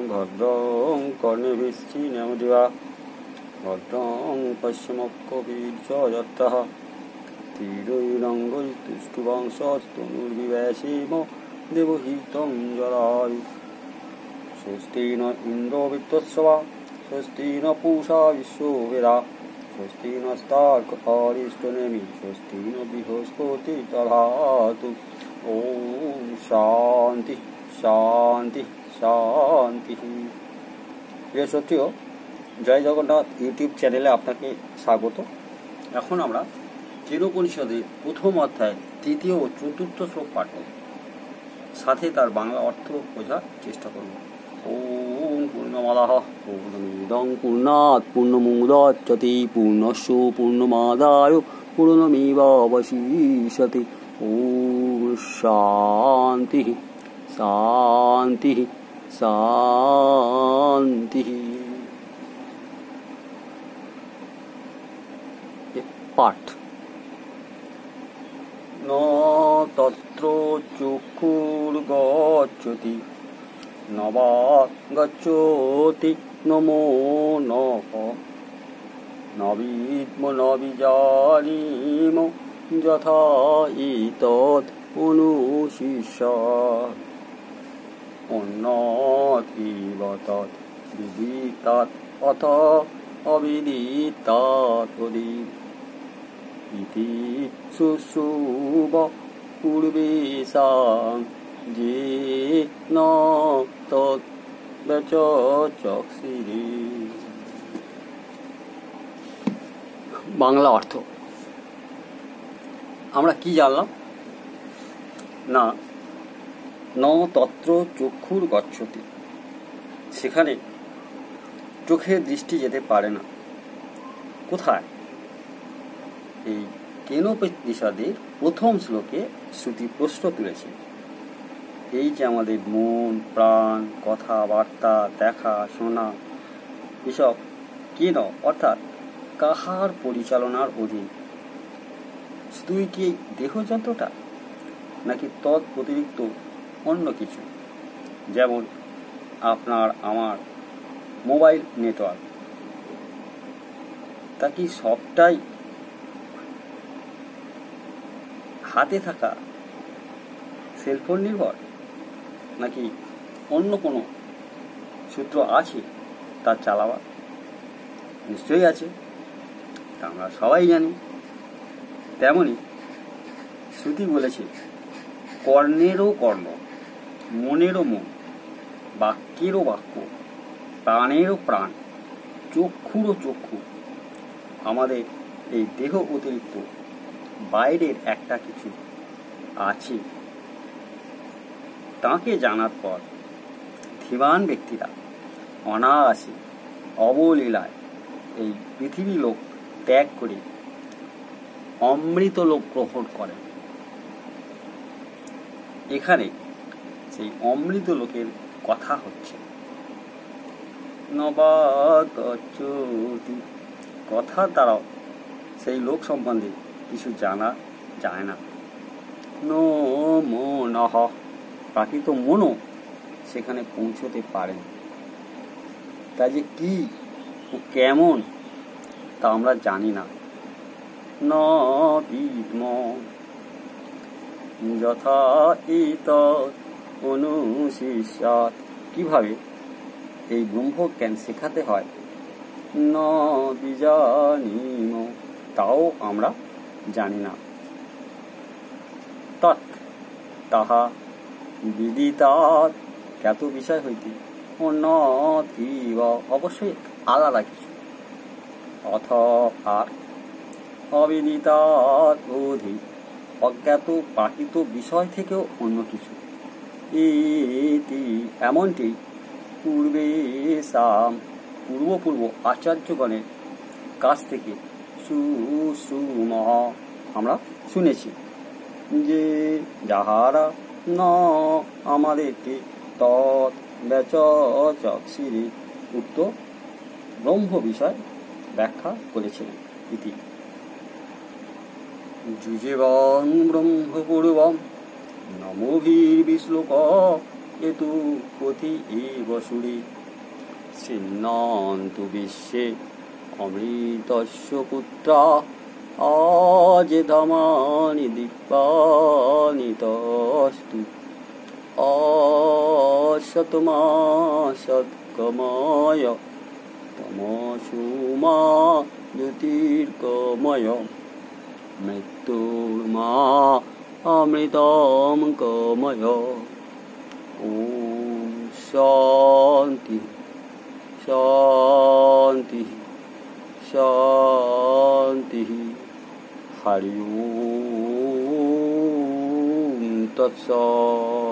ভদ্রং কর্ণেভিশ্চিন্যামদিবা ভদ্রং পশ্চিমকবীর্যজত্রঃ তীরৈরঙ্গৈতুষ্টুবংশস্তনুর্বিবেশেম দেবহিतं জরায়ু স্বস্তি ন ইন্দ্র বৃত্তস্রবা স্বস্তি ন পূষা বিশ্ববেদা স্বস্তি নস্তার্করিষ্টনেমি স্বস্তি ন বৃহস্পতি দধাতু। ওম শান্তি শান্তি শান্তি। প্রিয় সত্যিও জয় জগন্নাথ ইউটিউব চ্যানেলে আপনাকে স্বাগত। এখন আমরা কেনোপনিষদের প্রথম অধ্যায় তৃতীয় ও চতুর্থ শ্লোক পাঠ করব, সাথে তার বাংলা অর্থ বোঝার চেষ্টা করব। ওম পূর্ণমাদাঃ পূর্ণমিদং পূর্ণাৎ পূর্ণমুদচ্যতে পূর্ণস্য পূর্ণমাদায় পূর্ণমেবাবশিষ্যতে। ওম শান্তি শান্তি শান্তি। পাঠ। ন তত্র চক্ষুর্গচ্ছতি ন বা গচ্ছতি নমো নঃ ন বিদ্ম ন বিজানীম যথা ইতৎ অনুশিষ্যাৎ অন্যথিব তৎ বিদিতাৎ অথ অবিদিতাৎ তদিব ইতি শুশ্রুব পূর্বেষাং যে ন তৎ ব্যচক্ষিরে। বাংলা অর্থ আমরা কি জানলাম না, ন তত্র চক্ষুর গচ্ছতি, সেখানে চোখের দৃষ্টি যেতে পারে না। কোথায়? এই কেনোপনিষদের প্রথম শ্লোকে শ্রুতি প্রশ্ন তুলেছে। এই যে আমাদের মন প্রাণ কথাবার্তা দেখা শোনা এসব কেন অর্থাৎ কাহার পরিচালনার অধীন? শুধুই কি দেহযন্ত্রটা, নাকি তৎ অতিরিক্ত অন্য কিছু? যেমন আপনার আমার মোবাইল নেটওয়ার্ক, তা কি সবটাই হাতে থাকা সেলফোন নির্ভর, নাকি অন্য কোনো সূত্র আছে তার চালাবার? নিশ্চয়ই আছে, তা আমরা সবাই জানি। তেমনি শ্রুতি বলেছে কর্ণেরও কর্ণ, মনেরও মন, বাক্যেরও বাক্য, প্রাণেরও প্রাণ, চক্ষুরও চক্ষু। আমাদের এই দেহ অতিরিক্ত বাইরের একটা কিছু আছে। তাকে জানার পর ধীমান ব্যক্তিরা অনায়াসে অবলীলায় এই পৃথিবী লোক ত্যাগ করে অমৃত লোক গ্রহণ করেন। এখানে সেই অমৃত লোকের কথা হচ্ছে। নবাগচ্ছতি, কথার দ্বারাও সেই লোক সম্বন্ধে কিছু জানা যায় না। নমো নঃ, প্রাকৃত মনও সেখানে পৌঁছতে পারেন। তা যে কি ও কেমন তা আমরা জানি না। ন বিদ্ম যথা ইতৎ অনুশিষ্যাৎ, কিভাবে এই ব্রহ্মজ্ঞান শেখাতে হয়। ন বিজানীম, তাও আমরা জানি না। তৎ, তাহা, বিদিতাৎ, জ্ঞাত বিষয় হইতে, অন্যথিব, অবশ্যই আলাদা কিছু, অথ, আর, অবিদিতাৎ, অধিক, অজ্ঞাত প্রাকৃত বিষয় থেকেও অন্য কিছু। ইতি, এমনটি পূর্বেষাং, পূর্ব আচার্যগণের কাছ থেকে শুশ্রুমঃ, আমরা শুনেছি, যে যাহারা ন আমাদেরকে তৎ ব্যচক্ষিরে, উক্ত ব্রহ্ম বিষয় ব্যাখ্যা করেছিলেন। ইতি যুজেবং ব্রহ্মপূর্বং নমোভির্বিশ্লোক এতু পথি এব সুরে ছিন্নন্তু বিশ্বে অমৃতস্য পুত্রা আজধামানি দীপানি তস্তু অসতমা সৎকময় তমসো মা জ্যোতির্গময় মৃত্যুর্মা অমৃতম গময়। ওম শান্তি শান্তি শান্তি। হরি ওম তৎসৎ।